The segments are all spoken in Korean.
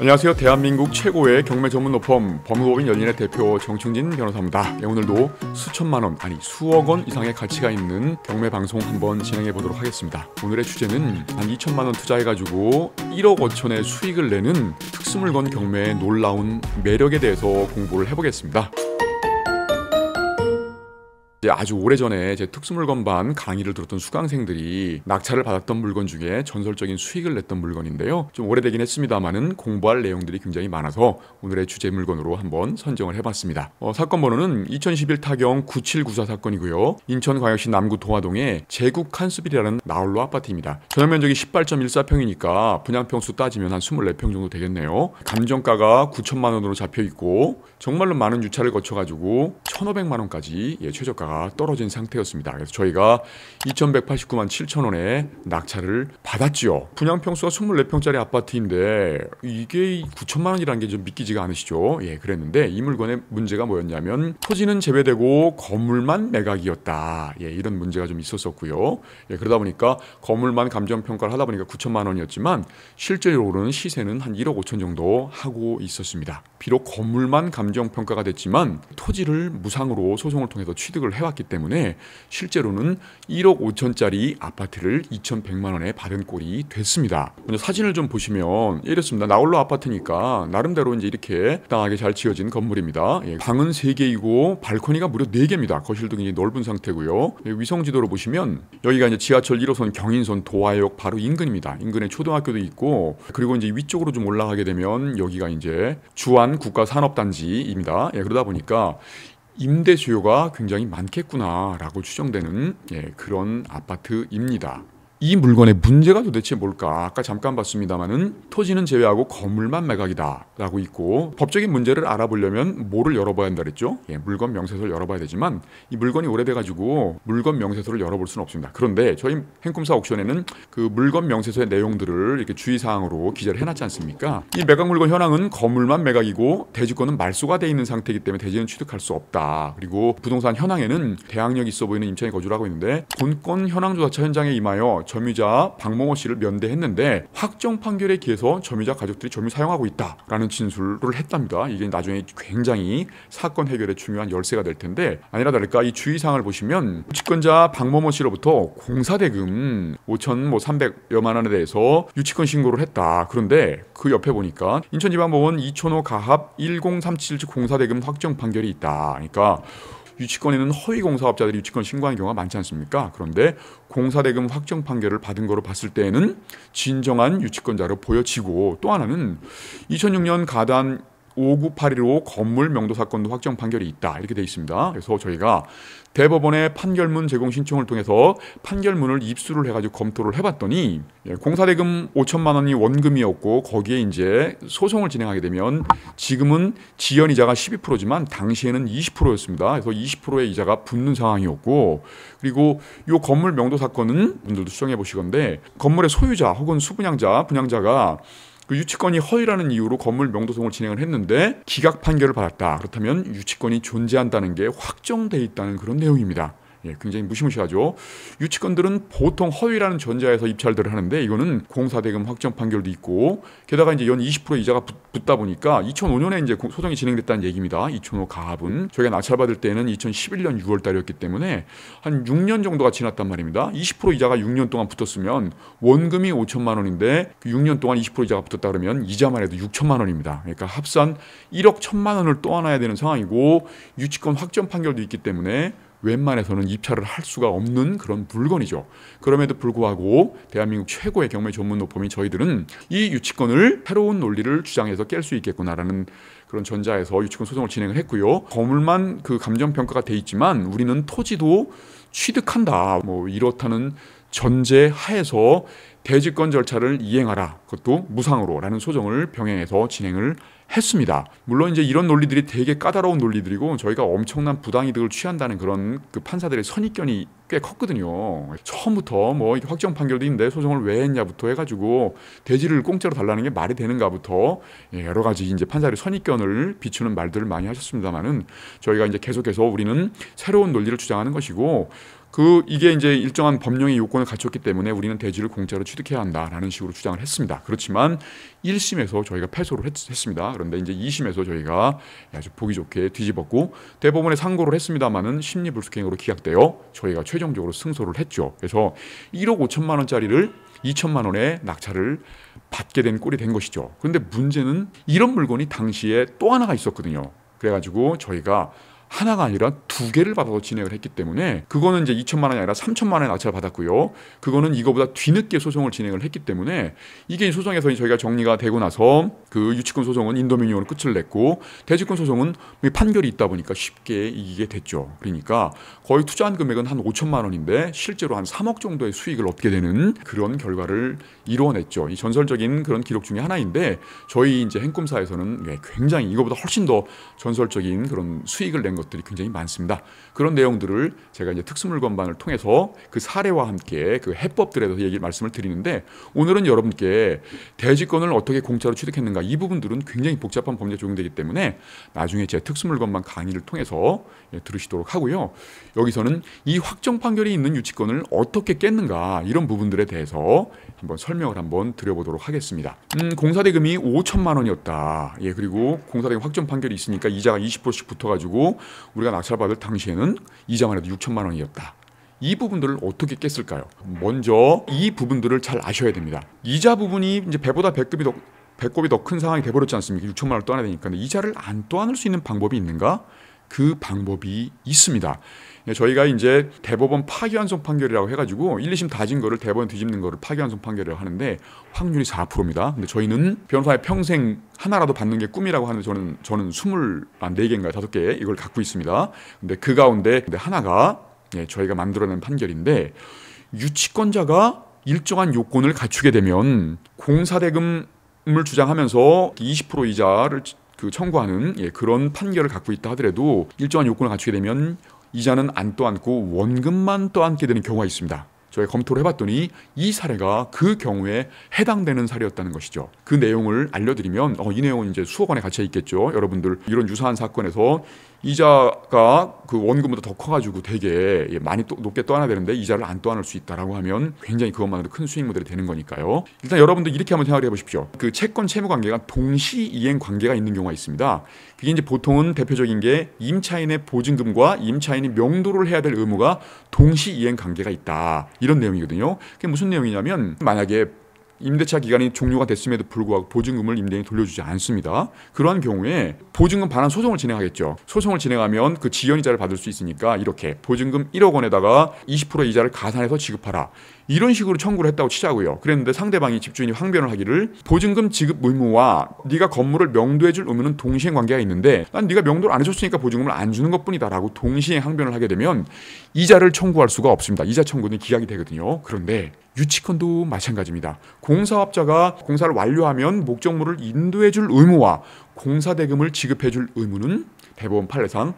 안녕하세요. 대한민국 최고의 경매 전문 로펌 법무법인 열린의 대표 정충진 변호사입니다. 오늘도 수천만 원, 아니 수억 원 이상의 가치가 있는 경매 방송 한번 진행해 보도록 하겠습니다. 오늘의 주제는 한 2천만 원 투자해가지고 1억 5천의 수익을 내는 특수물건 경매의 놀라운 매력에 대해서 공부를 해보겠습니다. 아주 오래전에 제 특수물건반 강의를 들었던 수강생들이 낙찰을 받았던 물건 중에 전설적인 수익을 냈던 물건인데요. 좀 오래되긴 했습니다만은 공부할 내용들이 굉장히 많아서 오늘의 주제 물건으로 한번 선정을 해봤습니다. 사건 번호는 2011 타경 9794 사건이고요. 인천광역시 남구 동화동의 제국 칸스빌이라는 나홀로 아파트입니다. 전용 면적이 18.14평이니까 분양평수 따지면 한 24평 정도 되겠네요. 감정가가 9천만 원으로 잡혀있고 정말로 많은 유찰을 거쳐가지고 1,500만 원까지 최저가가 떨어진 상태였습니다. 그래서 저희가 2,189만 7천 원에 낙찰을 받았죠. 분양평수가 24평짜리 아파트인데 이게 9천만 원이라는 게 좀 믿기지가 않으시죠? 그랬는데 이 물건의 문제가 뭐였냐면 토지는 재배되고 건물만 매각이었다. 이런 문제가 좀 있었었고요. 그러다 보니까 건물만 감정평가를 하다 보니까 9천만 원이었지만 실제로는 시세는 한 1억 5천 정도 하고 있었습니다. 비록 건물만 감정평가가 됐지만 토지를 무상으로 소송을 통해서 취득을 해왔기 때문에 실제로는 1억 5천짜리 아파트를 2,100만 원에 받은 꼴이 됐습니다. 먼저 사진을 좀 보시면 이렇습니다. 나홀로 아파트니까 나름대로 이제 이렇게 당하게 잘 지어진 건물입니다. 방은 3개이고 발코니가 무려 4개입니다. 거실도 굉장히 넓은 상태고요. 위성 지도로 보시면 여기가 이제 지하철 1호선 경인선 도화역 바로 인근입니다. 인근에 초등학교도 있고 그리고 이제 위쪽으로 좀 올라가게 되면 여기가 이제 주안 국가산업단지입니다. 그러다 보니까 임대 수요가 굉장히 많겠구나라고 추정되는 그런 아파트입니다. 이 물건의 문제가 도대체 뭘까? 아까 잠깐 봤습니다만은 토지는 제외하고 건물만 매각이다 라고 있고 법적인 문제를 알아보려면 뭐를 열어봐야 한다 그랬죠? 물건 명세서를 열어봐야 되지만 이 물건이 오래돼가지고 물건 명세서를 열어볼 수는 없습니다. 그런데 저희 행꿈사 옥션에는 그 물건 명세서의 내용들을 이렇게 주의사항으로 기재를 해놨지 않습니까? 이 매각 물건 현황은 건물만 매각이고 대지권은 말소가 돼 있는 상태이기 때문에 대지는 취득할 수 없다. 그리고 부동산 현황에는 대항력이 있어 보이는 임차인이 거주를 하고 있는데 본건 현황조사차 현장에 임하여 점유자 박某씨를 면대했는데 확정 판결에 기해서 점유자 가족들이 점유 사용하고 있다라는 진술을 했답니다. 이게 나중에 굉장히 사건 해결에 중요한 열쇠가 될 텐데 아니라 다를까 이 주의사항을 보시면 유치권자 박某씨로부터 공사대금 5,300여만 원에 대해서 유치권 신고를 했다. 그런데 그 옆에 보니까 인천지방법원 이촌호 가합 1037 공사대금 확정 판결이 있다. 그러니까 유치권에는 허위 공사업자들이 유치권 신고하는 경우가 많지 않습니까? 그런데 공사대금 확정 판결을 받은 거로 봤을 때에는 진정한 유치권자로 보여지고 또 하나는 2006년 가단 59815 건물 명도 사건도 확정 판결이 있다 이렇게 돼 있습니다. 그래서 저희가 대법원의 판결문 제공 신청을 통해서 판결문을 입수를 해가지고 검토를 해봤더니 공사대금 5천만 원이 원금이었고 거기에 이제 소송을 진행하게 되면 지금은 지연이자가 12%지만 당시에는 20%였습니다. 그래서 20%의 이자가 붙는 상황이었고 그리고 이 건물 명도 사건은 분들도 수정해 보시건데 건물의 소유자 혹은 수분양자, 분양자가 그 유치권이 허위라는 이유로 건물 명도소송을 진행을 했는데 기각 판결을 받았다. 그렇다면 유치권이 존재한다는 게 확정돼 있다는 그런 내용입니다. 굉장히 무시무시하죠. 유치권들은 보통 허위라는 전제하에서 입찰들을 하는데 이거는 공사대금 확정 판결도 있고 게다가 이제 연 20% 이자가 붙다 보니까 2005년에 이제 소송이 진행됐다는 얘기입니다. 이촌호 가합은 저희가 낙찰받을 때는 2011년 6월 달이었기 때문에 한 6년 정도가 지났단 말입니다. 20% 이자가 6년 동안 붙었으면 원금이 5천만 원인데 6년 동안 20% 이자가 붙었다 그러면 이자만 해도 6천만 원입니다. 그러니까 합산 1억 1천만 원을 떠안아야 되는 상황이고 유치권 확정 판결도 있기 때문에 웬만해서는 입찰을 할 수가 없는 그런 물건이죠. 그럼에도 불구하고 대한민국 최고의 경매 전문 로펌인 저희들은 이 유치권을 새로운 논리를 주장해서 깰 수 있겠구나라는 그런 전자에서 유치권 소송을 진행을 했고요. 건물만 그 감정평가가 돼 있지만 우리는 토지도 취득한다. 이렇다는 전제 하에서 대지권 절차를 이행하라. 그것도 무상으로라는 소송을 병행해서 진행을 했습니다. 물론 이제 이런 논리들이 되게 까다로운 논리들이고 저희가 엄청난 부당이득을 취한다는 그런 그 판사들의 선입견이 꽤 컸거든요. 처음부터 확정 판결도 있는데 소송을 왜 했냐부터 해가지고 대지를 공짜로 달라는 게 말이 되는가부터 여러 가지 이제 판사들의 선입견을 비추는 말들을 많이 하셨습니다만은 저희가 이제 계속해서 우리는 새로운 논리를 주장하는 것이고 이게 이제 일정한 법령의 요건을 갖췄기 때문에 우리는 대지를 공짜로 취득해야 한다라는 식으로 주장을 했습니다. 그렇지만 1심에서 저희가 패소를 했습니다. 그런데 이제 2심에서 저희가 아주 보기 좋게 뒤집었고 대법원에 상고를 했습니다만은 심리불속행으로 기각되어 저희가 최종적으로 승소를 했죠. 그래서 1억 5천만 원짜리를 2천만 원에 낙찰을 받게 된 꼴이 된 것이죠. 그런데 문제는 이런 물건이 당시에 또 하나가 있었거든요. 그래가지고 저희가 하나가 아니라 두 개를 받아서 진행을 했기 때문에 그거는 이제 2천만 원이 아니라 3천만 원의 낙찰을 받았고요. 그거는 이거보다 뒤늦게 소송을 진행을 했기 때문에 이게 소송에서 저희가 정리가 되고 나서 그 유치권 소송은 인도민용으로 끝을 냈고 대지권 소송은 판결이 있다 보니까 쉽게 이기게 됐죠. 그러니까 거의 투자한 금액은 한 5천만 원인데 실제로 한 3억 정도의 수익을 얻게 되는 그런 결과를 이루어냈죠. 이 전설적인 그런 기록 중에 하나인데 저희 이제 행꿈사에서는 굉장히 이거보다 훨씬 더 전설적인 그런 수익을 낸 것들이 굉장히 많습니다. 그런 내용들을 제가 이제 특수물건반을 통해서 그 사례와 함께 그 해법들에 대해서 말씀을 드리는데 오늘은 여러분께 대지권을 어떻게 공짜로 취득했는가 이 부분들은 굉장히 복잡한 법률에 적용되기 때문에 나중에 제 특수물건반 강의를 통해서 들으시도록 하고요. 여기서는 이 확정 판결이 있는 유치권을 어떻게 깼는가 이런 부분들에 대해서 한번 설명을 한번 드려보도록 하겠습니다. 공사대금이 5천만 원이었다. 그리고 공사대금 확정 판결이 있으니까 이자가 20%씩 붙어가지고 우리가 낙찰받을 당시에는 이자만 해도 6천만 원이었다. 이 부분들을 어떻게 깼을까요? 먼저 이 부분들을 잘 아셔야 됩니다. 이자 부분이 이제 배보다 배꼽이 더 큰 상황이 돼버렸지 않습니까? 6천만 원을 떠나야 되니까. 근데 이자를 안 떠안을 수 있는 방법이 있는가? 그 방법이 있습니다. 저희가 이제 대법원 파기환송 판결이라고 해가지고 1, 2심 다진 거를 대법원 뒤집는 거를 파기환송 판결이라고 하는데 확률이 4%입니다. 근데 저희는 변호사의 평생 하나라도 받는 게 꿈이라고 하는데 저는 24개인가 5개 이걸 갖고 있습니다. 근데 그 가운데 하나가 저희가 만들어낸 판결인데 유치권자가 일정한 요건을 갖추게 되면 공사대금을 주장하면서 20% 이자를 청구하는 그런 판결을 갖고 있다 하더라도 일정한 요건을 갖추게 되면 이자는 안 떠안고 원금만 떠안게 되는 경우가 있습니다. 저희가 검토를 해봤더니 이 사례가 그 경우에 해당되는 사례였다는 것이죠. 그 내용을 알려드리면 이 내용은 이제 수억 원에 갇혀 있겠죠. 여러분들 이런 유사한 사건에서 이자가 그 원금보다 더 커가지고 되게 많이 높게 떠안아야 되는데 이자를 안 떠안을 수 있다라고 하면 굉장히 그것만으로 큰 수익 모델이 되는 거니까요. 일단 여러분들 이렇게 한번 생각을 해보십시오. 그 채권 채무 관계가 동시 이행 관계가 있는 경우가 있습니다. 그게 이제 보통은 대표적인 게 임차인의 보증금과 임차인이 명도를 해야 될 의무가 동시 이행 관계가 있다. 이런 내용이거든요. 그게 무슨 내용이냐면 만약에 임대차 기간이 종료가 됐음에도 불구하고 보증금을 임대인이 돌려주지 않습니다. 그러한 경우에 보증금 반환 소송을 진행하겠죠. 소송을 진행하면 그 지연이자를 받을 수 있으니까 이렇게 보증금 1억 원에다가 20% 이자를 가산해서 지급하라. 이런 식으로 청구를 했다고 치자고요. 그랬는데 상대방이 집주인이 항변을 하기를 보증금 지급 의무와 네가 건물을 명도해줄 의무는 동시행 관계가 있는데 난 네가 명도를 안 해줬으니까 보증금을 안 주는 것뿐이다 라고 동시에 항변을 하게 되면 이자를 청구할 수가 없습니다. 이자 청구는 기각이 되거든요. 그런데 유치권도 마찬가지입니다. 공사업자가 공사를 완료하면 목적물을 인도해줄 의무와 공사대금을 지급해줄 의무는 대법원 판례상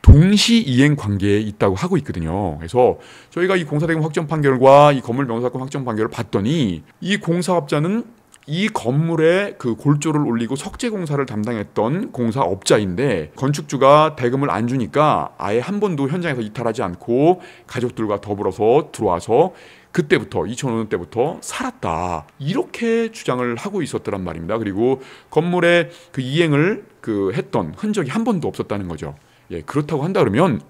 동시 이행 관계에 있다고 하고 있거든요. 그래서 저희가 이 공사대금 확정 판결과 이 건물 명사권 확정 판결을 봤더니 이 공사업자는 이 건물에 그 골조를 올리고 석재 공사를 담당했던 공사업자인데 건축주가 대금을 안 주니까 아예 한 번도 현장에서 이탈하지 않고 가족들과 더불어서 들어와서 그때부터 2005년 때부터 살았다. 이렇게 주장을 하고 있었더란 말입니다. 그리고 건물에 그 이행을 했던 흔적이 한 번도 없었다는 거죠. 그렇다고 한다 그러면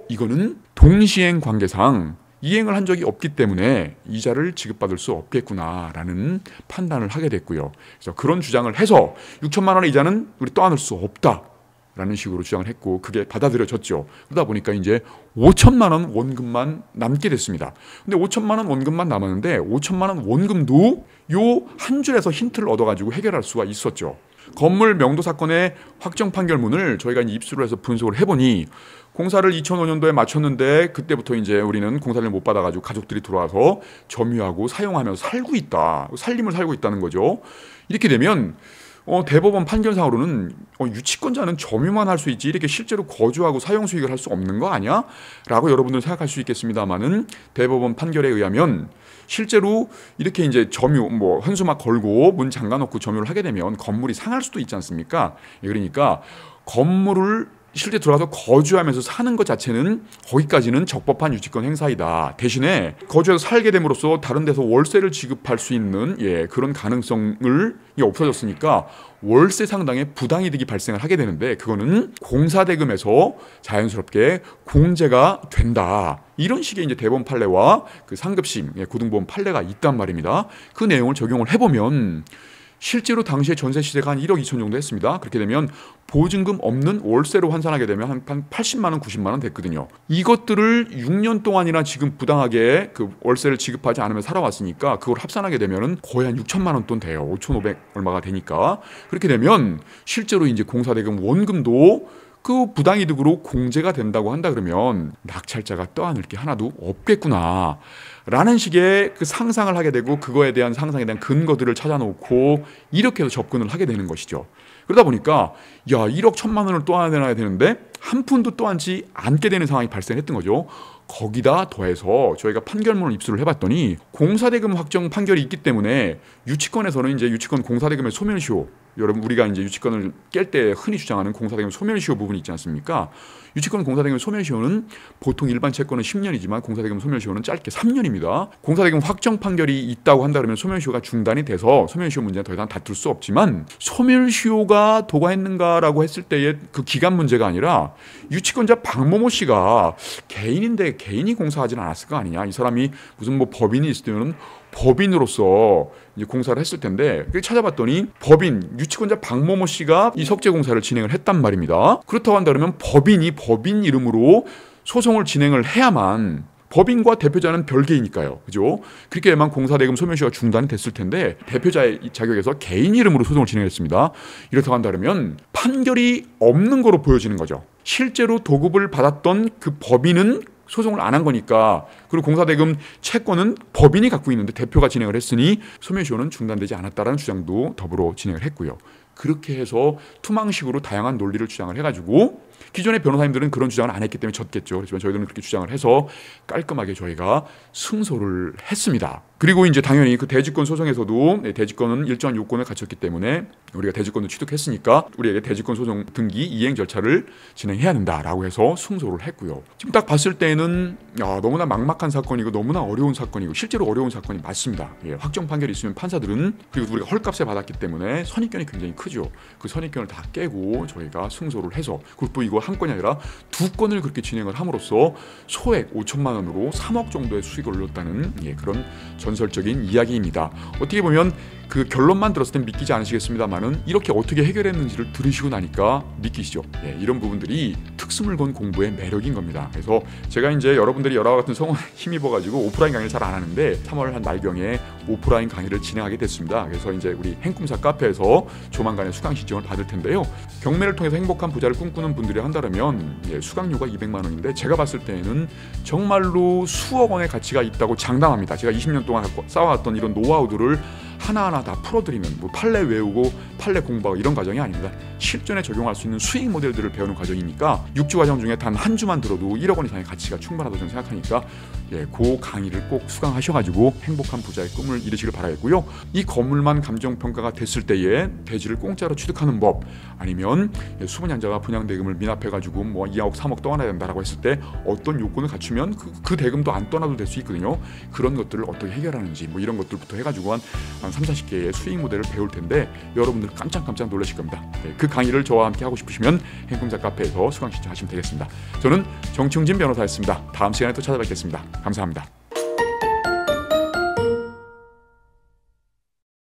이거는 동시행 관계상 이행을 한 적이 없기 때문에 이자를 지급받을 수 없겠구나라는 판단을 하게 됐고요. 그래서 그런 주장을 해서 6천만 원의 이자는 우리 떠안을 수 없다라는 식으로 주장을 했고 그게 받아들여졌죠. 그러다 보니까 이제 5천만 원 원금만 남게 됐습니다. 근데 5천만 원 원금만 남았는데 5천만 원 원금도 요 한 줄에서 힌트를 얻어가지고 해결할 수가 있었죠. 건물 명도 사건의 확정 판결문을 저희가 이제 입수를 해서 분석을 해보니 공사를 2005년도에 마쳤는데 그때부터 이제 우리는 공사를 못 받아가지고 가족들이 들어와서 점유하고 사용하면서 살고 있다. 살림을 살고 있다는 거죠. 이렇게 되면 대법원 판결상으로는 유치권자는 점유만 할 수 있지 이렇게 실제로 거주하고 사용 수익을 할 수 없는 거 아니야? 라고 여러분들은 생각할 수 있겠습니다만은 대법원 판결에 의하면 실제로 이렇게 이제 점유 현수막 걸고 문 잠가 놓고 점유를 하게 되면 건물이 상할 수도 있지 않습니까? 그러니까 건물을 실제 들어가서 거주하면서 사는 것 자체는 거기까지는 적법한 유치권 행사이다. 대신에 거주해서 살게 됨으로써 다른 데서 월세를 지급할 수 있는 그런 가능성을 없어졌으니까 월세 상당의 부당이득이 발생을 하게 되는데 그거는 공사대금에서 자연스럽게 공제가 된다. 이런 식의 이제 대법원 판례와 그 상급심 고등법원 판례가 있단 말입니다. 그 내용을 적용을 해보면 실제로 당시에 전세 시세가 한 1억 2천 정도 했습니다. 그렇게 되면 보증금 없는 월세로 환산하게 되면 한 80만 원, 90만 원 됐거든요. 이것들을 6년 동안이나 지금 부당하게 그 월세를 지급하지 않으면 살아왔으니까 그걸 합산하게 되면은 거의 한 6천만 원 돈 돼요. 5,500 얼마가 되니까. 그렇게 되면 실제로 이제 공사대금 원금도 그 부당이득으로 공제가 된다고 한다 그러면 낙찰자가 떠안을 게 하나도 없겠구나 라는 식의 그 상상을 하게 되고 그거에 대한 상상에 대한 근거들을 찾아놓고 이렇게 해서 접근을 하게 되는 것이죠. 그러다 보니까 1억 1천만 원을 떠안아야 되는데 한 푼도 떠안지 않게 되는 상황이 발생했던 거죠. 거기다 더해서 저희가 판결문을 입수를 해봤더니 공사대금 확정 판결이 있기 때문에 유치권에서는 이제 유치권 공사대금의 소멸시효, 여러분 우리가 이제 유치권을 깰 때 흔히 주장하는 공사대금 소멸시효 부분이 있지 않습니까? 유치권 공사대금 소멸시효는 보통 일반 채권은 10년이지만 공사대금 소멸시효는 짧게 3년입니다. 공사대금 확정 판결이 있다고 한다 그러면 소멸시효가 중단이 돼서 소멸시효 문제는 더 이상 다툴 수 없지만 소멸시효가 도과했는가라고 했을 때의 그 기간 문제가 아니라 유치권자 박모모 씨가 개인인데 개인이 공사하지는 않았을 거 아니냐. 이 사람이 무슨 뭐 법인이 있으면 법인으로서 이제 공사를 했을 텐데 찾아봤더니 법인 유치권자 박모모 씨가 이 석재 공사를 진행을 했단 말입니다. 그렇다고 한다면 법인이 법인 이름으로 소송을 진행을 해야만 법인과 대표자는 별개이니까요. 그죠? 그렇게 해야만 공사대금 소멸시효가 중단이 됐을 텐데 대표자의 자격에서 개인 이름으로 소송을 진행했습니다. 이렇다고 한다면 판결이 없는 거로 보여지는 거죠. 실제로 도급을 받았던 그 법인은 소송을 안 한 거니까 그리고 공사대금 채권은 법인이 갖고 있는데 대표가 진행을 했으니 소멸시효는 중단되지 않았다라는 주장도 더불어 진행을 했고요. 그렇게 해서 투망식으로 다양한 논리를 주장을 해가지고 기존의 변호사님들은 그런 주장을 안 했기 때문에 졌겠죠. 그렇지만 저희들은 그렇게 주장을 해서 깔끔하게 저희가 승소를 했습니다. 그리고 이제 당연히 그 대지권 소송에서도 대지권은 일정한 요건을 갖췄기 때문에 우리가 대지권을 취득했으니까 우리에게 대지권 소송 등기 이행 절차를 진행해야 된다라고 해서 승소를 했고요. 지금 딱 봤을 때는 너무나 막막한 사건이고 너무나 어려운 사건이고 실제로 어려운 사건이 맞습니다. 확정 판결이 있으면 판사들은 그리고 우리가 헐값에 받았기 때문에 선입견이 굉장히 크죠. 그 선입견을 다 깨고 저희가 승소를 해서 그리고 또 이거 한 건이 아니라 두 건을 그렇게 진행을 함으로써 소액 5천만 원으로 3억 정도의 수익을 올렸다는 그런 전설적인 이야기입니다. 어떻게 보면 그 결론만 들었을 땐 믿기지 않으시겠습니다만은 이렇게 어떻게 해결했는지를 들으시고 나니까 믿기시죠. 이런 부분들이 특수물건 공부의 매력인 겁니다. 그래서 제가 이제 여러분들이 여러 같은 성원에 힘입어가지고 오프라인 강의를 잘 안 하는데 3월 한 말경에 오프라인 강의를 진행하게 됐습니다. 그래서 이제 우리 행꿈사 카페에서 조만간에 수강 신청을 받을 텐데요. 경매를 통해서 행복한 부자를 꿈꾸는 분들이 한다면 수강료가 200만 원인데 제가 봤을 때는 정말로 수억 원의 가치가 있다고 장담합니다. 제가 20년 동안 쌓아왔던 이런 노하우들을 하나하나 다 풀어드리는 판례 외우고 판례 공부하고 이런 과정이 아닙니다. 실전에 적용할 수 있는 수익 모델들을 배우는 과정이니까 6주 과정 중에 단 한 주만 들어도 1억 원 이상의 가치가 충분하다고 저는 생각하니까 그 강의를 꼭 수강하셔가지고 행복한 부자의 꿈을 이루시길 바라겠고요. 이 건물만 감정평가가 됐을 때에 대지를 공짜로 취득하는 법 아니면 수분양자가 분양대금을 미납해가지고 뭐 2억 3억 떠나야 된다라고 했을 때 어떤 요건을 갖추면 그 대금도 안 떠나도 될 수 있거든요. 그런 것들을 어떻게 해결하는지 뭐 이런 것들부터 해가지고 한 30-40개의 수익 모델을 배울 텐데 여러분들 깜짝깜짝 놀라실 겁니다. 그 강의를 저와 함께 하고 싶으시면 행꿈사 카페에서 수강 신청하시면 되겠습니다. 저는 정충진 변호사였습니다. 다음 시간에 또 찾아뵙겠습니다. 감사합니다.